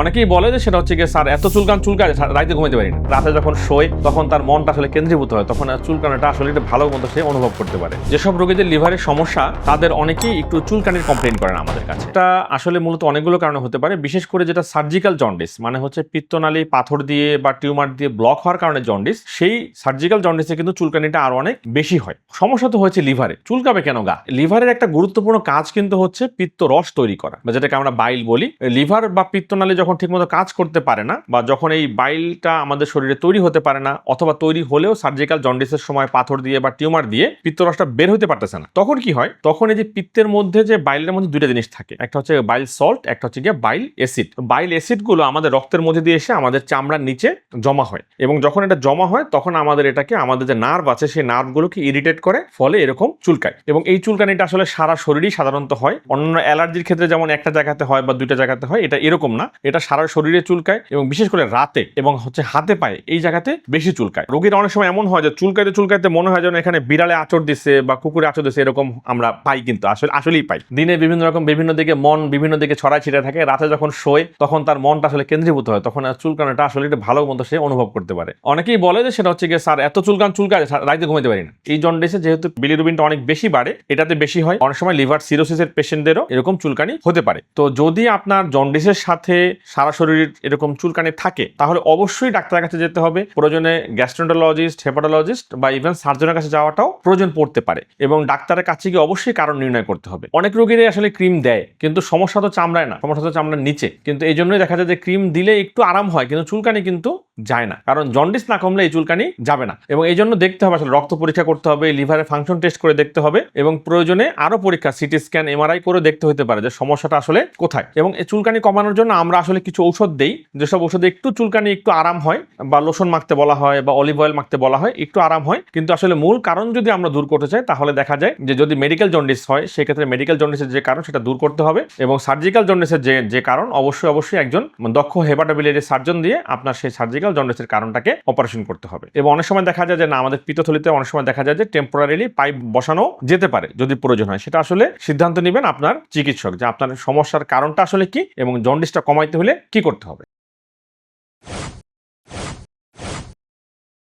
অনেকেই বলে যে সেটা হচ্ছে গিয়ে স্যার এত চুলকায় রাতে ঘুমাইতে পারি না। রাতে যখন শোয় তখন তার মনটা আসলে কেন্দ্রীভূত হয়, তখন চুলকানোটা আসলে একটা ভালো মতো সে অনুভব করতে পারে। যেসব রোগীদের লিভারের সমস্যা তাদের অনেকেই একটু চুলকানির কমপ্লেইন করেন আমাদের কাছে। এটা আসলে মূলত অনেকগুলো কারণে হতে পারে, বিশেষ করে যেটা সার্জিক্যাল জন্ডিস, মানে হচ্ছে পিত্তনালী পাথর দিয়ে বা টিউমার দিয়ে ব্লক হওয়ার কারণে জন্ডিস, সেই সার্জিক্যাল জন্ডিসে কিন্তু চুলকানিটা আরো অনেক বেশি হয়। সমস্যা তো হয়েছে লিভারে, চুলকাবে কেন গা? লিভারের একটা গুরুত্বপূর্ণ কাজ কিন্তু হচ্ছে পিত্ত রস তৈরি করা, বা যেটাকে আমরা বাইল বলি। লিভার বা পিত্তনালী যখন ঠিকমতো কাজ করতে পারে না, বা যখন এই বাইলটা আমাদের শরীরে তৈরি হতে পারে না, অথবা তৈরি হলেও সার্জিক্যাল জন্ডিসের সময় পাথর দিয়ে বা টিউমার দিয়ে পিত্তরসটা বের হতে পারতেছে না, তখন কি হয়? তখন এই যে পিত্তের মধ্যে যে বাইলের মধ্যে দুইটা জিনিস থাকে, একটা হচ্ছে বাইল সল্ট, একটা হচ্ছে গিয়ে বাইল অ্যাসিড। বাইল অ্যাসিড গুলো আমাদের রক্তের মধ্যে দিয়ে এসে আমাদের চামড়ার নিচে জমা হয়, এবং যখন এটা জমা হয় তখন আমাদের এটাকে, আমাদের যে নার্ভ আছে সেই নার্ভগুলোকে ইরিটেট করে, ফলে এরকম চুলকায়। এবং এই চুলকানিটা আসলে সারা শরীরই সাধারণত হয়। অন্যান্য অ্যালার্জির ক্ষেত্রে যেমন একটা জায়গাতে হয় বা দুইটা জায়গাতে হয়, এটা এরকম না, এটা সারা শরীরে চুলকায়, এবং বিশেষ করে রাতে এবং হচ্ছে হাতে পায়ে এই জায়গাতে বেশি চুলকায়। রোগীর অনেক সময় এমন হয় যে চুলকাইতে চুলকাইতে মনে হয় যেন এখানে বিড়ালে আঁচড় দিচ্ছে বা কুকুরে আঁচড় দিচ্ছে, এরকম আমরা পাই, কিন্তু আসলেই পাই। দিনে বিভিন্ন রকম বিভিন্ন দিকে মন বিভিন্ন দিকে ছড়ায় ছিটায় থাকে, রাতে যখন শোয় তখন তার মনটা আসলে কেন্দ্রীভূত হয়, তখন চুলকানোটা আসলে একটা ভালো মতো সে অনুভব করতে পারে। অনেকেই বলে যে সেটা হচ্ছে গিয়ে স্যার এত চুলকায় রাতে ঘুমাইতে পারি না। এই জন্ডিসে যেহেতু বিলিরুবিনটা অনেক বেশি বাড়ে, এটাতে বেশি হয়, অনেক সময় লিভার সিরোসিসের পেশেন্টদেরও এরকম চুলকানি হতে পারে। তো যদি আপনার জন্ডিসের সাথে সারা শরীর এরকম চুলকানি থাকে, তাহলে অবশ্যই ডাক্তারের কাছে যেতে হবে। প্রয়োজনে গ্যাস্ট্রোন্টোলজিস্ট, হেপাটোলজিস্ট বা ইভেন সার্জনের কাছে যাওয়াটাও প্রয়োজন পড়তে পারে, এবং ডাক্তারের কাছে গিয়ে অবশ্যই কারণ নির্ণয় করতে হবে। অনেক রোগীরাই আসলে ক্রিম দেয়, কিন্তু সমস্যা তো চামড়ায় না, সমস্যা তো চামড়ার নিচে, কিন্তু এই জন্যই দেখা যায় যে ক্রিম দিলে একটু আরাম হয়, কিন্তু চুলকানি কিন্তু যায় না, কারণ জন্ডিস না কমলে এই চুলকানি যাবে না। এবং এই জন্য দেখতে হবে, আসলে রক্ত পরীক্ষা করতে হবে, লিভারের ফাংশন টেস্ট করে দেখতে হবে, এবং প্রয়োজনে আরো পরীক্ষা, সিটি স্ক্যান, এমআরআই করে দেখতে হতে পারে যে সমস্যাটা আসলে কোথায়। এবং এই চুলকানি কমানোর জন্য আমরা আসলে কিছু ঔষধ দেই, যেসব ঔষধে একটু চুলকানি একটু আরাম হয়, বা লোশন মাখতে বলা হয় বা অলিভ অয়েল মাখতে বলা হয়, একটু আরাম হয়। কিন্তু আসলে মূল কারণ যদি আমরা দূর করতে চাই, তাহলে দেখা যায় যে যদি মেডিকেল জন্ডিস হয়, সেক্ষেত্রে মেডিকেল জন্ডিসের যে কারণ সেটা দূর করতে হবে, এবং সার্জিক্যাল জন্ডিসের যে কারণ, অবশ্যই একজন দক্ষ হেপাটোবিলিয়ারি সার্জন দিয়ে আপনার সেই সার্জিক্যাল জন্ডিসের কারণটাকে অপারেশন করতে হবে। এবং অনেক সময় দেখা যায় যে না, আমাদের পিত্তথলিতে অনেক সময় দেখা যায় যে টেম্পোরারিলি পাইপ বসানো যেতে পারে, যদি প্রয়োজন হয়। সেটা আসলে সিদ্ধান্ত নেবেন আপনার চিকিৎসক, যে আপনার সমস্যার কারণটা আসলে কি এবং জন্ডিসটা কমাইতে হলে কি করতে হবে।